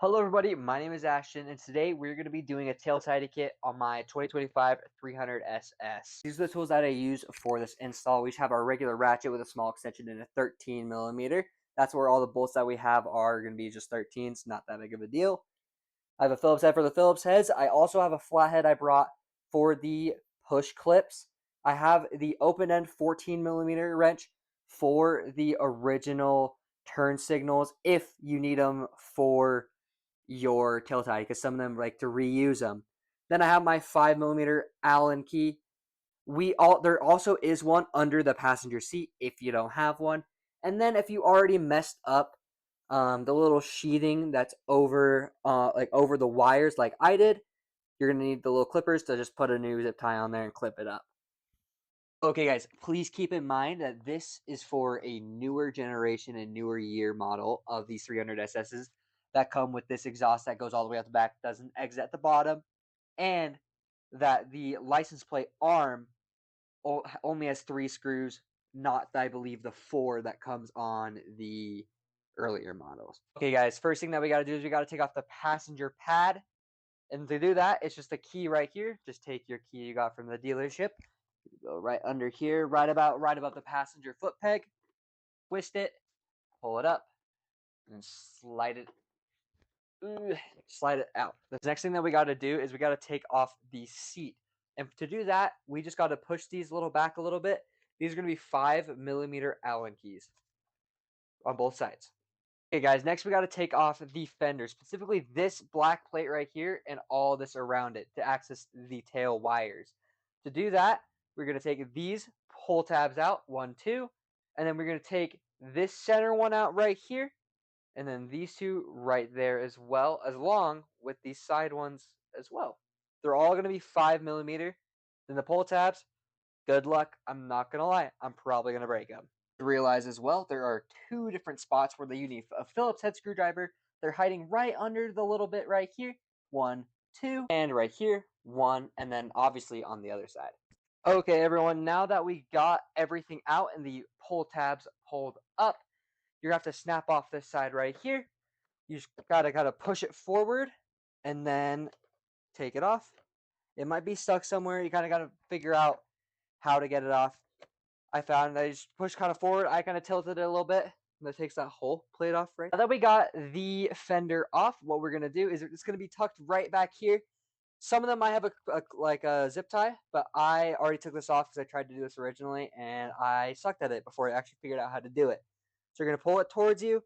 Hello everybody, my name is Ashton, and today we're going to be doing a tail tidy kit on my 2025 300SS. These are the tools that I use for this install. We just have our regular ratchet with a small extension and a 13 millimeter. That's where all the bolts that we have are going to be just 13s, not that big of a deal. I have a Phillips head for the Phillips heads. I also have a flathead I brought for the push clips. I have the open end 14 millimeter wrench for the original turn signals if you need them for your tail tie, because some of them like to reuse them. Then I have my 5 millimeter Allen key. There also is one under the passenger seat if you don't have one. And then if you already messed up the little sheathing that's over over the wires like I did, you're gonna need the little clippers to just put a new zip tie on there and clip it up. Okay, guys, please keep in mind that this is for a newer generation and newer year model of these 300SSs that come with this exhaust that goes all the way out the back, doesn't exit at the bottom, and that the license plate arm only has 3 screws, not, I believe, the 4 that comes on the earlier models. Okay, guys, first thing that we got to do is we got to take off the passenger pad. And to do that, it's just a key right here. Just take your key you got from the dealership. Go right under here, right above the passenger foot peg. Twist it, pull it up, and slide it out. The next thing that we got to do is we got to take off the seat. And to do that, we just got to push these back a little bit. These are going to be 5 millimeter Allen keys on both sides. Okay, guys, next we got to take off the fender, specifically this black plate right here and all this around it to access the tail wires. To do that, we're going to take these pull tabs out, 1, 2, and then we're going to take this center one out right here, and then these two right there as well, as long with these side ones as well. They're all going to be 5 millimeter. Then the pull tabs, good luck. I'm not going to lie. I'm probably going to break them. Realize as well, there are 2 different spots where you need a Phillips head screwdriver. They're hiding right under the little bit right here. 1, 2, and right here, 1, and then obviously on the other side. Okay, everyone, now that we got everything out and the pull tabs pulled up, you're going to have to snap off this side right here. You just gotta push it forward and then take it off. It might be stuck somewhere. You kind of got to figure out how to get it off. I found that I just push kind of forward. I kind of tilted it a little bit. And that takes that whole plate off, right? Now that we got the fender off, what we're going to do is it's going to be tucked right back here. Some of them might have a zip tie, but I already took this off because I tried to do this originally, and I sucked at it before I actually figured out how to do it. So you're going to pull it towards you.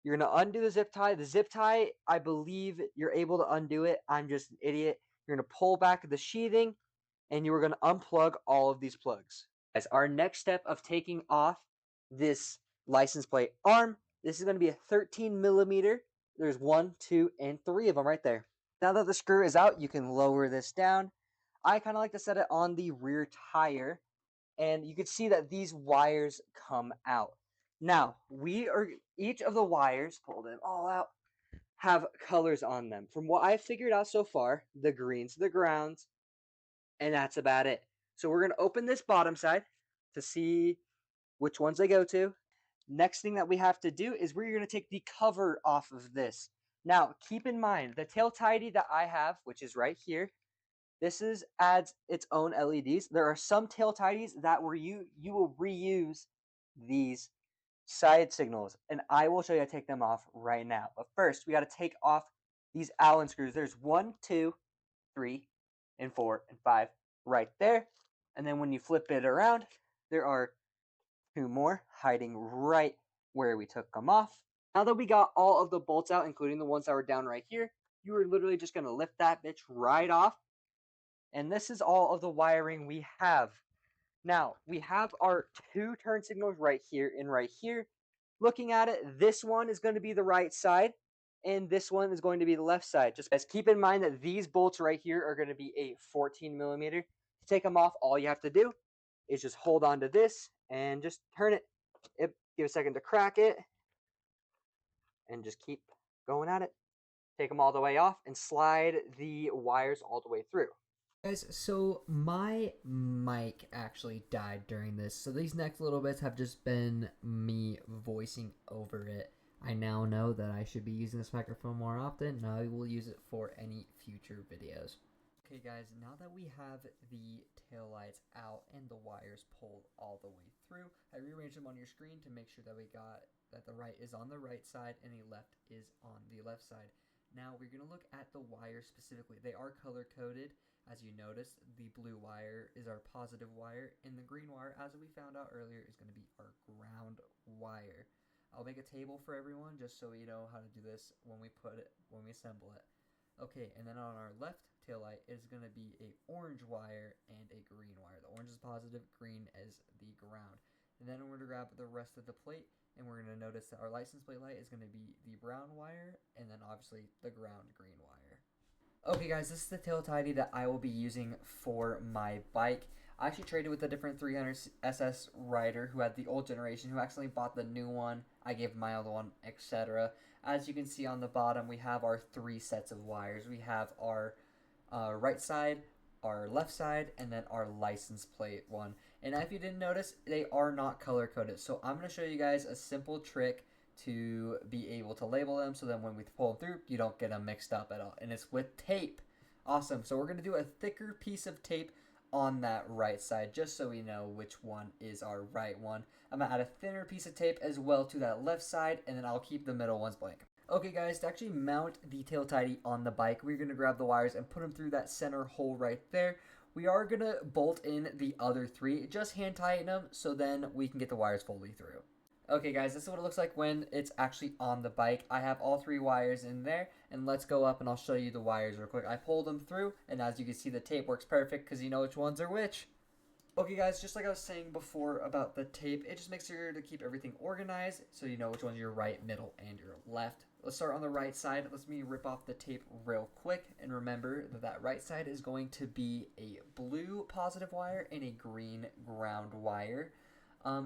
You're going to undo the zip tie. The zip tie, I believe you're able to undo it. I'm just an idiot. You're going to pull back the sheathing, and you are going to unplug all of these plugs. As our next step of taking off this license plate arm, this is going to be a 13 millimeter. There's 1, 2, and 3 of them right there. Now that the screw is out, you can lower this down. I kind of like to set it on the rear tire, and you can see that these wires come out. Now, each of the wires, pull them all out, have colors on them. From what I've figured out so far, the greens, the grounds, and that's about it. So we're going to open this bottom side to see which ones they go to. Next thing that we have to do is we're going to take the cover off of this. Now, keep in mind, the tail tidy that I have, which is right here, adds its own LEDs. There are some tail tidies that you will reuse these side signals, and I will show you how to take them off right now. But first, we got to take off these Allen screws. There's 1, 2, 3, and 4, and 5 right there. And then when you flip it around, there are 2 more hiding right where we took them off. Now that we got all of the bolts out, including the ones that were down right here, you are literally just going to lift that bitch right off. And this is all of the wiring we have. Now, we have our 2 turn signals right here and right here. Looking at it, this one is going to be the right side, and this one is going to be the left side. Just guys, keep in mind that these bolts right here are going to be a 14 millimeter. To take them off, all you have to do is just hold on to this and just turn it. Give a second to crack it, and just keep going at it. Take them all the way off and slide the wires all the way through. Guys, so my mic actually died during this, so these next little bits have just been me voicing over it. I now know that I should be using this microphone more often, and I will use it for any future videos. Okay guys, now that we have the tail lights out and the wires pulled all the way through, I rearranged them on your screen to make sure that we got that the right is on the right side and the left is on the left side. Now we're going to look at the wires specifically. They are color coded. As you notice, the blue wire is our positive wire, and the green wire, as we found out earlier, is going to be our ground wire. I'll make a table for everyone just so we know how to do this when we assemble it. Okay, and then on our left tail light is going to be a orange wire and a green wire. The orange is positive, green is the ground. And then we're going to grab the rest of the plate, and we're going to notice that our license plate light is going to be the brown wire, and then obviously the ground green wire. Okay guys, this is the tail tidy that I will be using for my bike. I actually traded with a different 300SS rider who had the old generation, who accidentally bought the new one. I gave him my other one, etc. As you can see on the bottom, we have our 3 sets of wires. We have our right side, our left side, and then our license plate one. And if you didn't notice, they are not color coded. So I'm going to show you guys a simple trick to be able to label them, so that when we pull them through, you don't get them mixed up at all. And it's with tape. Awesome. So we're going to do a thicker piece of tape on that right side, just so we know which one is our right one. I'm going to add a thinner piece of tape as well to that left side, and then I'll keep the middle ones blank. Okay guys, to actually mount the tail tidy on the bike, we're going to grab the wires and put them through that center hole right there. We are going to bolt in the other 3, just hand tighten them, so then we can get the wires fully through. Okay guys, this is what it looks like when it's actually on the bike. I have all 3 wires in there, and let's go up and I'll show you the wires real quick. I pulled them through, and as you can see, the tape works perfect because you know which ones are which. Okay guys, just like I was saying before about the tape, it just makes sure to keep everything organized so you know which one's your right, middle, and your left. Let's start on the right side. Let me rip off the tape real quick, and remember that that right side is going to be a blue positive wire and a green ground wire.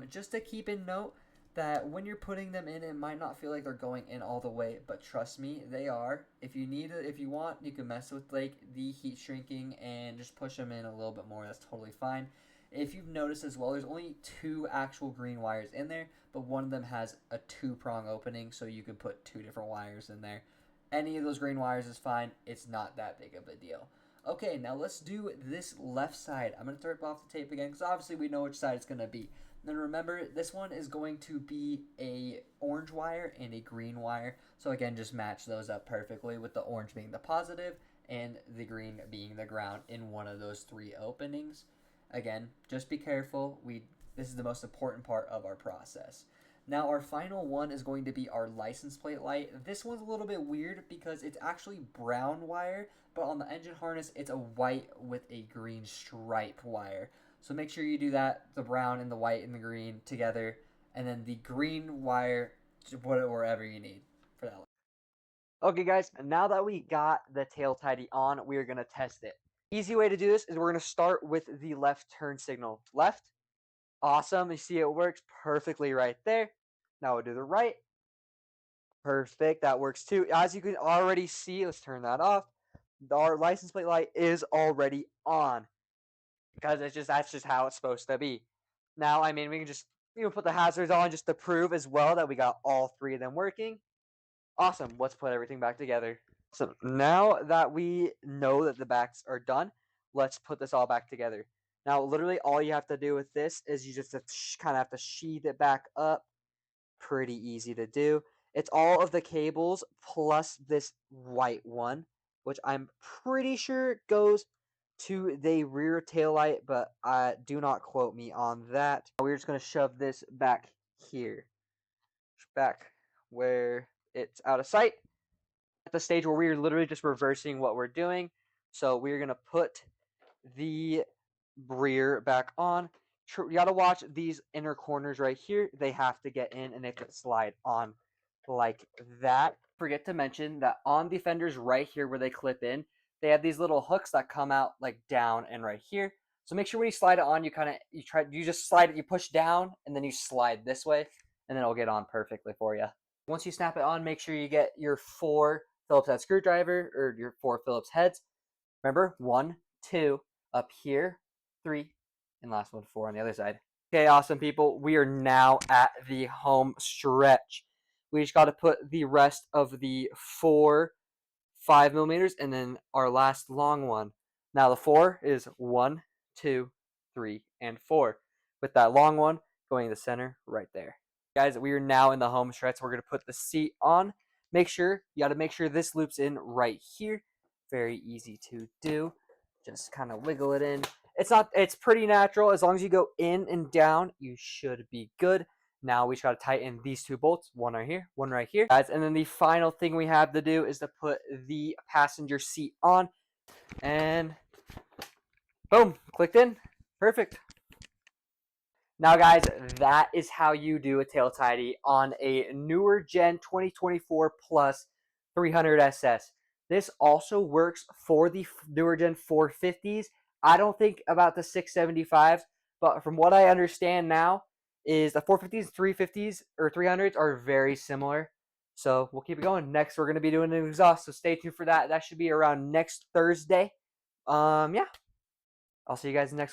Just to keep in note that when you're putting them in, it might not feel like they're going in all the way, but trust me, they are. If you want, you can mess with like the heat shrinking and just push them in a little bit more. That's totally fine. If you've noticed as well, there's only 2 actual green wires in there, but one of them has a 2-prong opening, so you can put 2 different wires in there. Any of those green wires is fine. It's not that big of a deal. Okay, now let's do this left side. I'm going to rip off the tape again because obviously we know which side it's going to be. Then remember, this one is going to be a orange wire and a green wire. So again, just match those up perfectly, with the orange being the positive and the green being the ground in one of those 3 openings. Again, just be careful. This is the most important part of our process. Now our final one is going to be our license plate light. This one's a little bit weird because it's actually brown wire, but on the engine harness it's a white with a green stripe wire. So make sure you do that, the brown and the white and the green together, and then the green wire, just put it wherever you need for that. Okay guys, now that we got the tail tidy on, we are going to test it. Easy way to do this is we're going to start with the left turn signal. Left. Awesome. You see it works perfectly right there. Now we'll do the right. Perfect. That works too. As you can already see, let's turn that off. Our license plate light is already on because that's just how it's supposed to be. Now, I mean, we can just put the hazards on just to prove as well that we got all 3 of them working. Awesome. Let's put everything back together. So now that we know that the backs are done, let's put this all back together. Now, literally, all you have to do with this is you just kind of have to sheath it back up. Pretty easy to do. It's all of the cables plus this white one, which I'm pretty sure goes to the rear tail light, but do not quote me on that. We're just going to shove this back here. Back where it's out of sight. At the stage where we're literally just reversing what we're doing. So we're going to put the rear back on. You got to watch these inner corners right here. They have to get in and they have to slide on like that. Forget to mention that on the fenders right here where they clip in, they have these little hooks that come out like down and right here. So make sure when you slide it on, you just slide it, you push down and then you slide this way and then it'll get on perfectly for you. Once you snap it on, make sure you get your 4 Phillips head screwdriver or your 4 Phillips heads. Remember, 1, 2, up here, 3, and last one, 4 on the other side. Okay, awesome people. We are now at the home stretch. We just got to put the rest of the 4 5 millimeters, and then our last long one. Now the 4 is 1, 2, 3, and 4. With that long one going in the center right there. Guys, we are now in the home stretch. We're going to put the seat on. You got to make sure this loops in right here. Very easy to do. Just kind of wiggle it in. It's pretty natural. As long as you go in and down, you should be good. Now we just got to tighten these 2 bolts, one right here, one right here, guys. And then the final thing we have to do is to put the passenger seat on, and boom, clicked in. Perfect. Now, guys, that is how you do a tail tidy on a newer Gen 2024 Plus 300SS. This also works for the newer Gen 450s. I don't think about the 675s, but from what I understand now, is the 450s, 350s, or 300s are very similar. So we'll keep it going. Next, we're going to be doing an exhaust, so stay tuned for that. That should be around next Thursday. Yeah. I'll see you guys next